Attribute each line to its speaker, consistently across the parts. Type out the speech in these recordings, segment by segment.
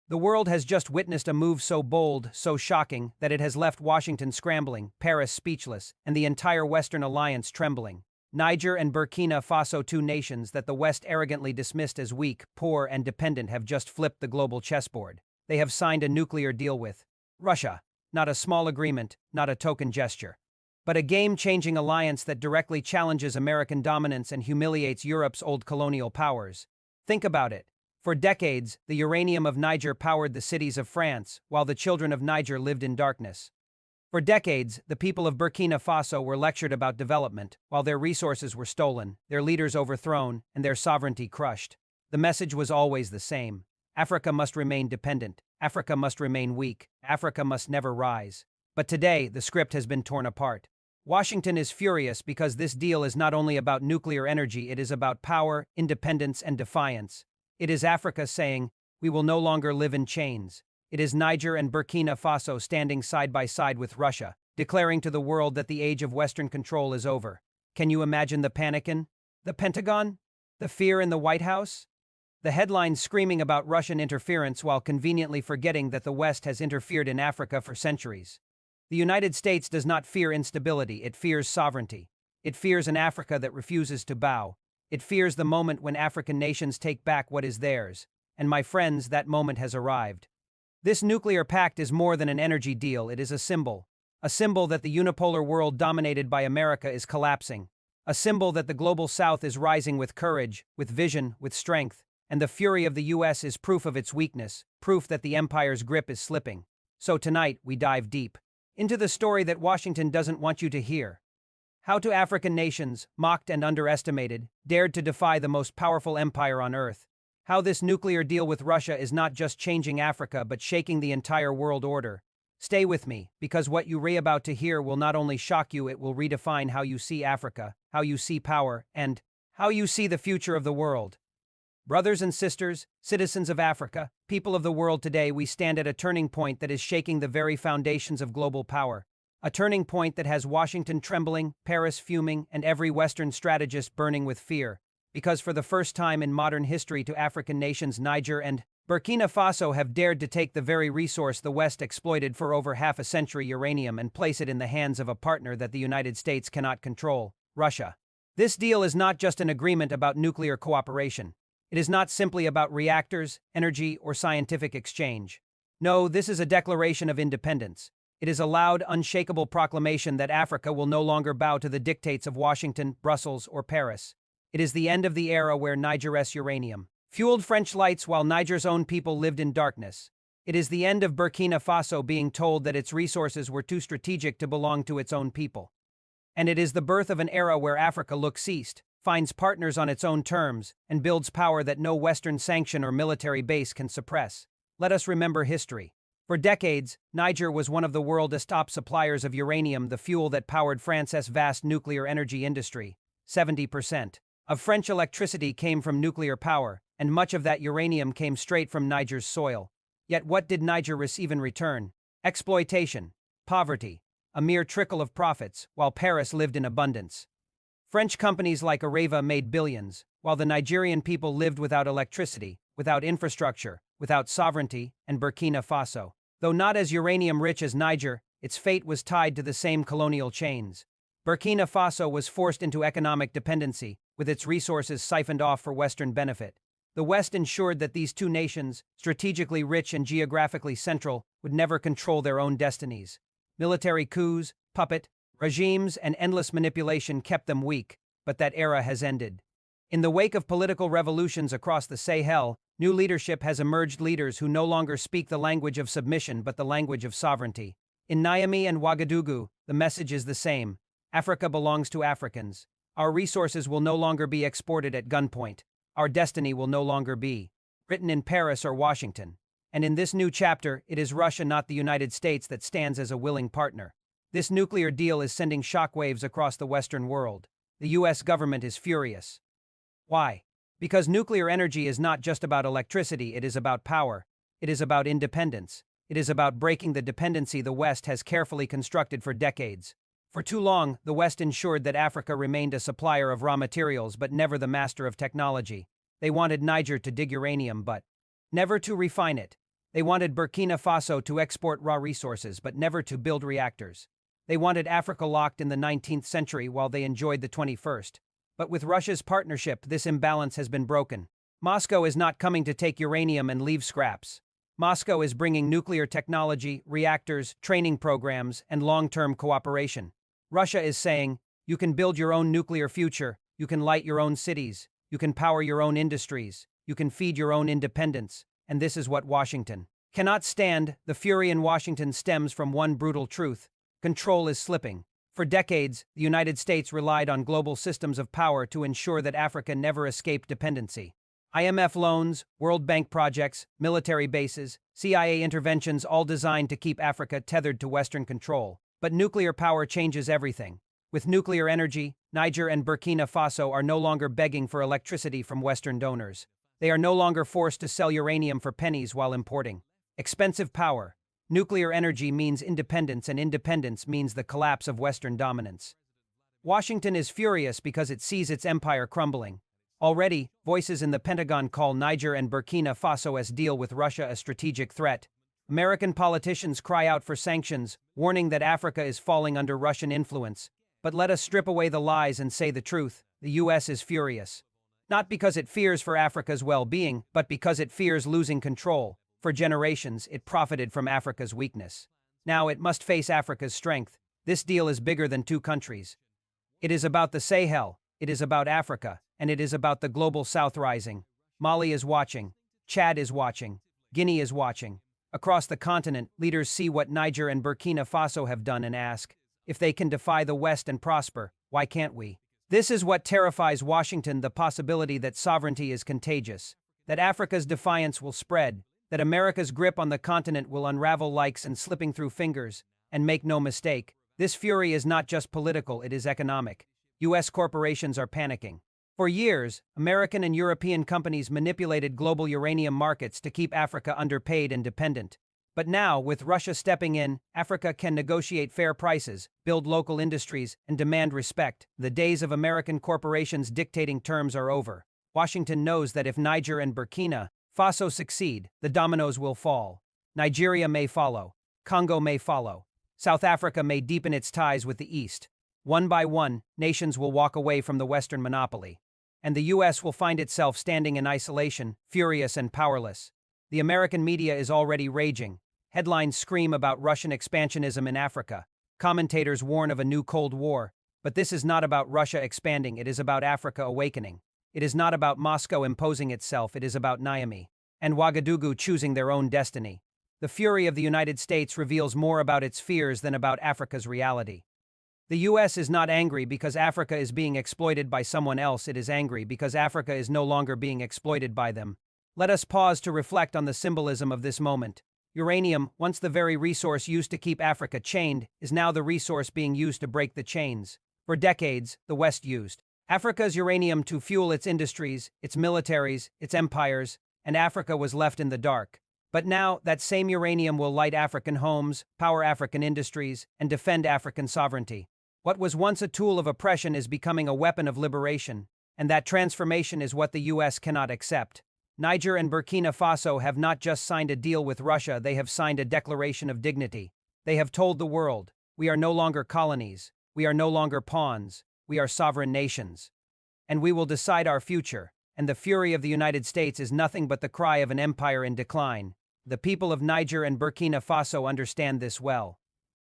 Speaker 1: The world has just witnessed a move so bold, so shocking, that it has left Washington scrambling, Paris speechless, and the entire Western alliance trembling. Niger and Burkina Faso, two nations that the West arrogantly dismissed as weak, poor, and dependent, have just flipped the global chessboard. They have signed a nuclear deal with Russia. Not a small agreement, not a token gesture, but a game-changing alliance that directly challenges American dominance and humiliates Europe's old colonial powers. Think about it. For decades, the uranium of Niger powered the cities of France, while the children of Niger lived in darkness. For decades, the people of Burkina Faso were lectured about development, while their resources were stolen, their leaders overthrown, and their sovereignty crushed. The message was always the same. Africa must remain dependent. Africa must remain weak. Africa must never rise. But today, the script has been torn apart. Washington is furious because this deal is not only about nuclear energy, it is about power, independence, and defiance. It is Africa saying, "We will no longer live in chains." It is Niger and Burkina Faso standing side by side with Russia, declaring to the world that the age of Western control is over. Can you imagine the panic in the Pentagon? The fear in the White House? The headlines screaming about Russian interference while conveniently forgetting that the West has interfered in Africa for centuries. The United States does not fear instability, it fears sovereignty. It fears an Africa that refuses to bow. It fears the moment when African nations take back what is theirs. And my friends, that moment has arrived. This nuclear pact is more than an energy deal, it is a symbol. A symbol that the unipolar world dominated by America is collapsing. A symbol that the global South is rising with courage, with vision, with strength. And the fury of the US is proof of its weakness, proof that the empire's grip is slipping. So tonight, we dive deep into the story that Washington doesn't want you to hear. How two African nations, mocked and underestimated, dared to defy the most powerful empire on Earth. How this nuclear deal with Russia is not just changing Africa but shaking the entire world order. Stay with me, because what you're about to hear will not only shock you, it will redefine how you see Africa, how you see power, and how you see the future of the world. Brothers and sisters, citizens of Africa, people of the world, today we stand at a turning point that is shaking the very foundations of global power. A turning point that has Washington trembling, Paris fuming, and every Western strategist burning with fear. Because for the first time in modern history, two African nations, Niger and Burkina Faso, have dared to take the very resource the West exploited for over half a century, uranium, and place it in the hands of a partner that the United States cannot control, Russia. This deal is not just an agreement about nuclear cooperation. It is not simply about reactors, energy, or scientific exchange. No, this is a declaration of independence. It is a loud, unshakable proclamation that Africa will no longer bow to the dictates of Washington, Brussels, or Paris. It is the end of the era where Niger's uranium fueled French lights while Niger's own people lived in darkness. It is the end of Burkina Faso being told that its resources were too strategic to belong to its own people. And it is the birth of an era where Africa looks east, finds partners on its own terms, and builds power that no Western sanction or military base can suppress. Let us remember history. For decades, Niger was one of the world's top suppliers of uranium, the fuel that powered France's vast nuclear energy industry. 70% of French electricity came from nuclear power, and much of that uranium came straight from Niger's soil. Yet what did Niger receive in return? Exploitation, poverty, a mere trickle of profits, while Paris lived in abundance. French companies like Areva made billions, while the Nigerian people lived without electricity, without infrastructure, without sovereignty, and Burkina Faso, though not as uranium-rich as Niger, its fate was tied to the same colonial chains. Burkina Faso was forced into economic dependency, with its resources siphoned off for Western benefit. The West ensured that these two nations, strategically rich and geographically central, would never control their own destinies. Military coups, puppet regimes, and endless manipulation kept them weak, but that era has ended. In the wake of political revolutions across the Sahel, new leadership has emerged, leaders who no longer speak the language of submission but the language of sovereignty. In Niamey and Ouagadougou, the message is the same. Africa belongs to Africans. Our resources will no longer be exported at gunpoint. Our destiny will no longer be written in Paris or Washington. And in this new chapter, it is Russia, not the United States, that stands as a willing partner. This nuclear deal is sending shockwaves across the Western world. The US government is furious. Why? Because nuclear energy is not just about electricity, it is about power. It is about independence. It is about breaking the dependency the West has carefully constructed for decades. For too long, the West ensured that Africa remained a supplier of raw materials but never the master of technology. They wanted Niger to dig uranium but never to refine it. They wanted Burkina Faso to export raw resources but never to build reactors. They wanted Africa locked in the 19th century while they enjoyed the 21st. But with Russia's partnership, this imbalance has been broken. Moscow is not coming to take uranium and leave scraps. Moscow is bringing nuclear technology, reactors, training programs, and long-term cooperation. Russia is saying, you can build your own nuclear future, you can light your own cities, you can power your own industries, you can feed your own independence, and this is what Washington cannot stand. The fury in Washington stems from one brutal truth: control is slipping. For decades, the United States relied on global systems of power to ensure that Africa never escaped dependency. IMF loans, World Bank projects, military bases, CIA interventions, all designed to keep Africa tethered to Western control. But nuclear power changes everything. With nuclear energy, Niger and Burkina Faso are no longer begging for electricity from Western donors. They are no longer forced to sell uranium for pennies while importing expensive power. Nuclear energy means independence, and independence means the collapse of Western dominance. Washington is furious because it sees its empire crumbling. Already, voices in the Pentagon call Niger and Burkina Faso's deal with Russia a strategic threat. American politicians cry out for sanctions, warning that Africa is falling under Russian influence. But let us strip away the lies and say the truth: the U.S. is furious. Not because it fears for Africa's well-being, but because it fears losing control. For generations, it profited from Africa's weakness. Now it must face Africa's strength. This deal is bigger than two countries. It is about the Sahel, it is about Africa, and it is about the global South rising. Mali is watching. Chad is watching. Guinea is watching. Across the continent, leaders see what Niger and Burkina Faso have done and ask, if they can defy the West and prosper, why can't we? This is what terrifies Washington: the possibility that sovereignty is contagious, that Africa's defiance will spread, that America's grip on the continent will unravel like and slipping through fingers. And make no mistake, this fury is not just political, it is economic. U.S. corporations are panicking. For years, American and European companies manipulated global uranium markets to keep Africa underpaid and dependent. But now, with Russia stepping in, Africa can negotiate fair prices, build local industries, and demand respect. The days of American corporations dictating terms are over. Washington knows that if Niger and Burkina Faso succeed, the dominoes will fall. Nigeria may follow. Congo may follow. South Africa may deepen its ties with the East. One by one, nations will walk away from the Western monopoly. And the U.S. will find itself standing in isolation, furious and powerless. The American media is already raging. Headlines scream about Russian expansionism in Africa. Commentators warn of a new Cold War. But this is not about Russia expanding, it is about Africa awakening. It is not about Moscow imposing itself, it is about Niamey and Ouagadougou choosing their own destiny. The fury of the United States reveals more about its fears than about Africa's reality. The U.S. is not angry because Africa is being exploited by someone else, it is angry because Africa is no longer being exploited by them. Let us pause to reflect on the symbolism of this moment. Uranium, once the very resource used to keep Africa chained, is now the resource being used to break the chains. For decades, the West used Africa's uranium to fuel its industries, its militaries, its empires, and Africa was left in the dark. But now, that same uranium will light African homes, power African industries, and defend African sovereignty. What was once a tool of oppression is becoming a weapon of liberation, and that transformation is what the U.S. cannot accept. Niger and Burkina Faso have not just signed a deal with Russia, they have signed a declaration of dignity. They have told the world, we are no longer colonies, we are no longer pawns, we are sovereign nations. And we will decide our future, and the fury of the United States is nothing but the cry of an empire in decline. The people of Niger and Burkina Faso understand this well.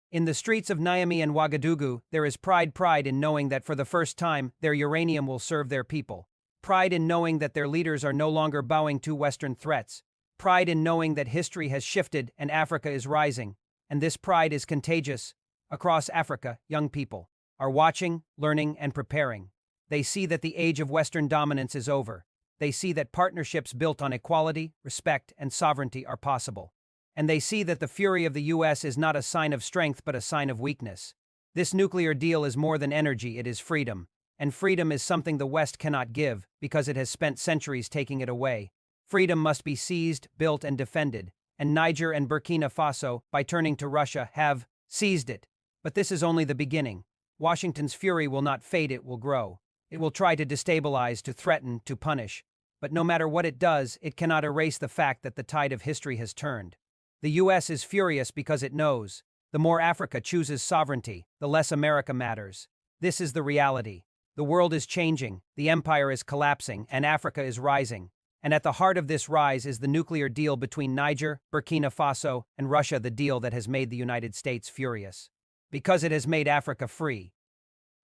Speaker 1: In the streets of Niamey and Ouagadougou, there is pride in knowing that for the first time, their uranium will serve their people. Pride in knowing that their leaders are no longer bowing to Western threats. Pride in knowing that history has shifted and Africa is rising. And this pride is contagious. Across Africa, young people are watching, learning, and preparing. They see that the age of Western dominance is over. They see that partnerships built on equality, respect, and sovereignty are possible. And they see that the fury of the U.S. is not a sign of strength but a sign of weakness. This nuclear deal is more than energy, it is freedom. And freedom is something the West cannot give because it has spent centuries taking it away. Freedom must be seized, built, and defended. And Niger and Burkina Faso, by turning to Russia, have seized it. But this is only the beginning. Washington's fury will not fade, it will grow. It will try to destabilize, to threaten, to punish. But no matter what it does, it cannot erase the fact that the tide of history has turned. The US is furious because it knows, the more Africa chooses sovereignty, the less America matters. This is the reality. The world is changing, the empire is collapsing, and Africa is rising. And at the heart of this rise is the nuclear deal between Niger, Burkina Faso, and Russia, the deal that has made the United States furious. Because it has made Africa free.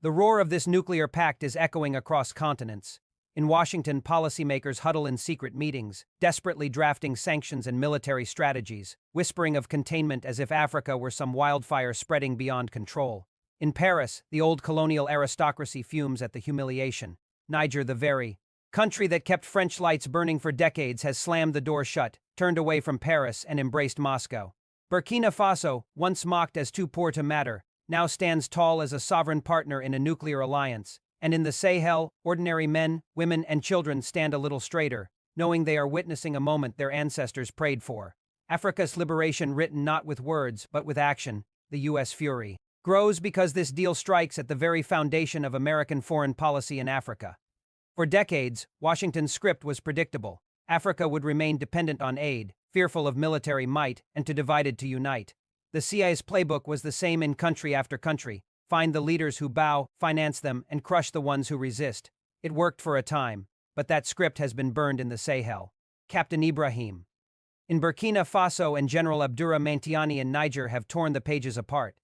Speaker 1: The roar of this nuclear pact is echoing across continents. In Washington, policymakers huddle in secret meetings, desperately drafting sanctions and military strategies, whispering of containment as if Africa were some wildfire spreading beyond control. In Paris, the old colonial aristocracy fumes at the humiliation. Niger, the very country that kept French lights burning for decades, has slammed the door shut, turned away from Paris, and embraced Moscow. Burkina Faso, once mocked as too poor to matter, now stands tall as a sovereign partner in a nuclear alliance. And in the Sahel, ordinary men, women, and children stand a little straighter, knowing they are witnessing a moment their ancestors prayed for. Africa's liberation written not with words, but with action. The U.S. fury grows because this deal strikes at the very foundation of American foreign policy in Africa. For decades, Washington's script was predictable. Africa would remain dependent on aid, fearful of military might, and too divided to unite. The CIA's playbook was the same in country after country. Find the leaders who bow, finance them, and crush the ones who resist. It worked for a time, but that script has been burned in the Sahel. Captain Ibrahim in Burkina Faso and General Abdoura Mantiani in Niger have torn the pages apart.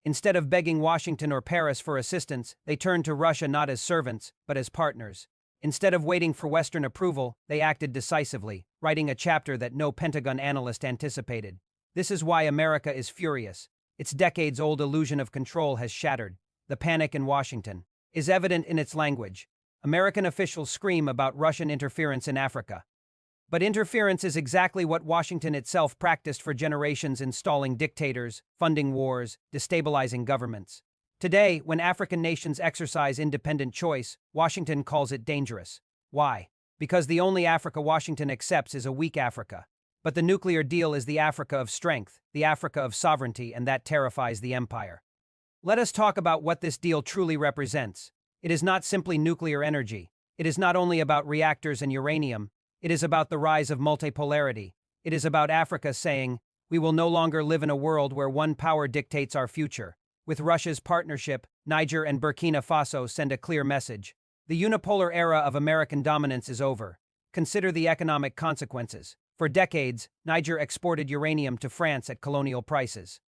Speaker 1: Instead of begging Washington or Paris for assistance, they turned to Russia not as servants, but as partners. Instead of waiting for Western approval, they acted decisively, writing a chapter that no Pentagon analyst anticipated. This is why America is furious. Its decades-old illusion of control has shattered. The panic in Washington is evident in its language. American officials scream about Russian interference in Africa. But interference is exactly what Washington itself practiced for generations, installing dictators, funding wars, destabilizing governments. Today, when African nations exercise independent choice, Washington calls it dangerous. Why? Because the only Africa Washington accepts is a weak Africa. But the nuclear deal is the Africa of strength, the Africa of sovereignty, and that terrifies the empire. Let us talk about what this deal truly represents. It is not simply nuclear energy. It is not only about reactors and uranium. It is about the rise of multipolarity. It is about Africa saying, we will no longer live in a world where one power dictates our future. With Russia's partnership, Niger and Burkina Faso send a clear message. The unipolar era of American dominance is over. Consider the economic consequences. For decades, Niger exported uranium to France at colonial prices.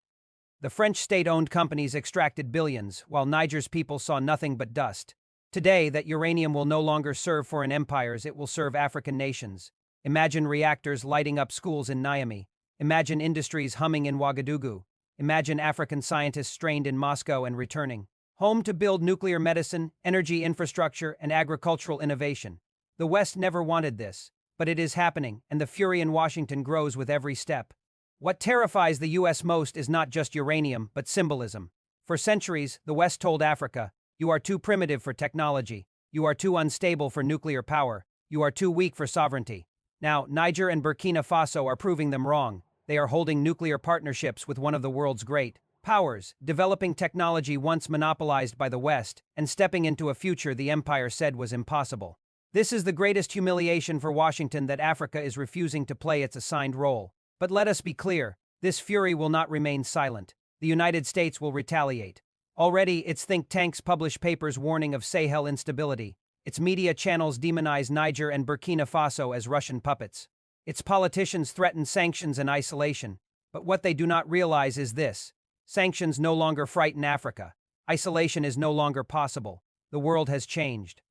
Speaker 1: The French state-owned companies extracted billions, while Niger's people saw nothing but dust. Today, that uranium will no longer serve foreign empires, it will serve African nations. Imagine reactors lighting up schools in Niamey. Imagine industries humming in Ouagadougou. Imagine African scientists strained in Moscow and returning home to build nuclear medicine, energy infrastructure, and agricultural innovation. The West never wanted this, but it is happening, and the fury in Washington grows with every step. What terrifies the U.S. most is not just uranium, but symbolism. For centuries, the West told Africa, you are too primitive for technology. You are too unstable for nuclear power. You are too weak for sovereignty. Now, Niger and Burkina Faso are proving them wrong. They are holding nuclear partnerships with one of the world's great powers, developing technology once monopolized by the West, and stepping into a future the empire said was impossible. This is the greatest humiliation for Washington, that Africa is refusing to play its assigned role. But let us be clear, this fury will not remain silent. The United States will retaliate. Already, its think tanks publish papers warning of Sahel instability. Its media channels demonize Niger and Burkina Faso as Russian puppets. Its politicians threaten sanctions and isolation. But what they do not realize is this: sanctions no longer frighten Africa. Isolation is no longer possible. The world has changed.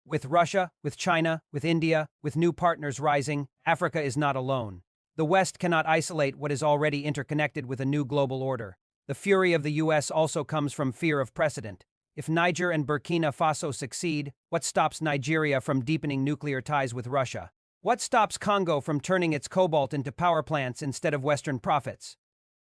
Speaker 1: With Russia, with China, with India, with new partners rising, Africa is not alone. The West cannot isolate what is already interconnected with a new global order. The fury of the U.S. also comes from fear of precedent. If Niger and Burkina Faso succeed, what stops Nigeria from deepening nuclear ties with Russia? What stops Congo from turning its cobalt into power plants instead of Western profits?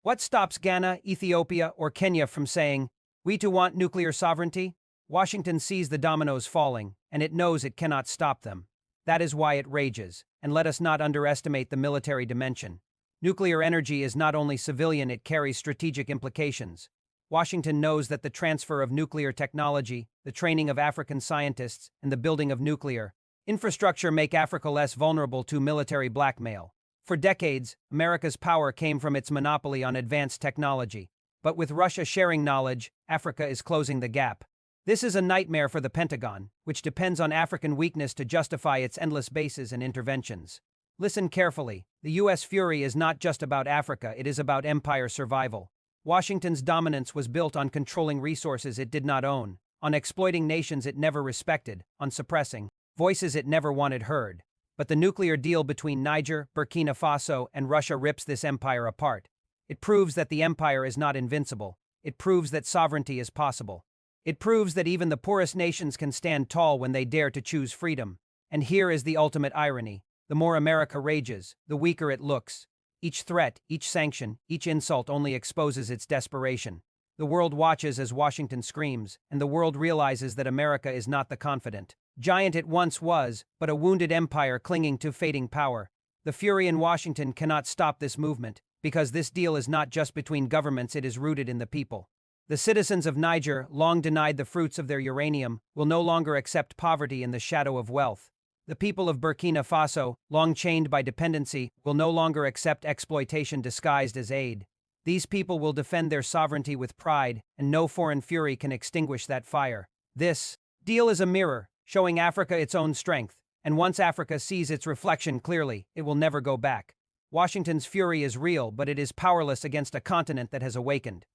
Speaker 1: What stops Ghana, Ethiopia, or Kenya from saying, we too want nuclear sovereignty? Washington sees the dominoes falling, and it knows it cannot stop them. That is why it rages, and let us not underestimate the military dimension. Nuclear energy is not only civilian, it carries strategic implications. Washington knows that the transfer of nuclear technology, the training of African scientists, and the building of nuclear Infrastructure make Africa less vulnerable to military blackmail. For decades, America's power came from its monopoly on advanced technology. But with Russia sharing knowledge, Africa is closing the gap. This is a nightmare for the Pentagon, which depends on African weakness to justify its endless bases and interventions. Listen carefully. The U.S. fury is not just about Africa, it is about empire survival. Washington's dominance was built on controlling resources it did not own, on exploiting nations it never respected, on suppressing voices it never wanted heard. But the nuclear deal between Niger, Burkina Faso, and Russia rips this empire apart. It proves that the empire is not invincible. It proves that sovereignty is possible. It proves that even the poorest nations can stand tall when they dare to choose freedom. And here is the ultimate irony. The more America rages, the weaker it looks. Each threat, each sanction, each insult only exposes its desperation. The world watches as Washington screams, and the world realizes that America is not the confident giant it once was, but a wounded empire clinging to fading power. The fury in Washington cannot stop this movement, because this deal is not just between governments, it is rooted in the people. The citizens of Niger, long denied the fruits of their uranium, will no longer accept poverty in the shadow of wealth. The people of Burkina Faso, long chained by dependency, will no longer accept exploitation disguised as aid. These people will defend their sovereignty with pride, and no foreign fury can extinguish that fire. This deal is a mirror, showing Africa its own strength, and once Africa sees its reflection clearly, it will never go back. Washington's fury is real, but it is powerless against a continent that has awakened.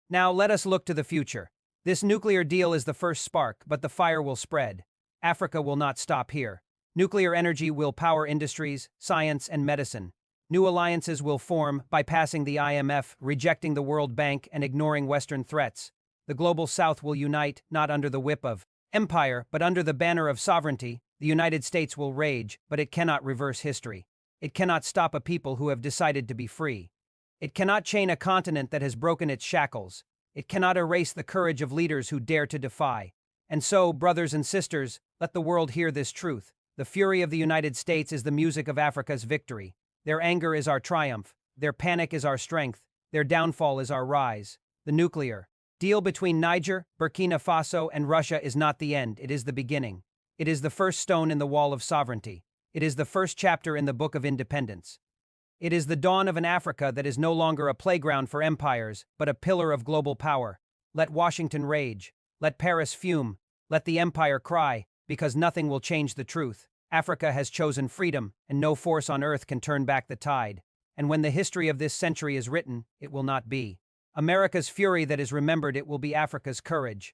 Speaker 1: Now let us look to the future. This nuclear deal is the first spark, but the fire will spread. Africa will not stop here. Nuclear energy will power industries, science, and medicine. New alliances will form, bypassing the IMF, rejecting the World Bank, and ignoring Western threats. The Global South will unite, not under the whip of empire, but under the banner of sovereignty. The United States will rage, but it cannot reverse history. It cannot stop a people who have decided to be free. It cannot chain a continent that has broken its shackles. It cannot erase the courage of leaders who dare to defy. And so, brothers and sisters, let the world hear this truth. The fury of the United States is the music of Africa's victory. Their anger is our triumph. Their panic is our strength. Their downfall is our rise. The nuclear deal between Niger, Burkina Faso, and Russia is not the end, it is the beginning. It is the first stone in the wall of sovereignty. It is the first chapter in the book of independence. It is the dawn of an Africa that is no longer a playground for empires, but a pillar of global power. Let Washington rage. Let Paris fume. Let the empire cry, because nothing will change the truth. Africa has chosen freedom, and no force on earth can turn back the tide. And when the history of this century is written, it will not be America's fury that is remembered, it will be Africa's courage.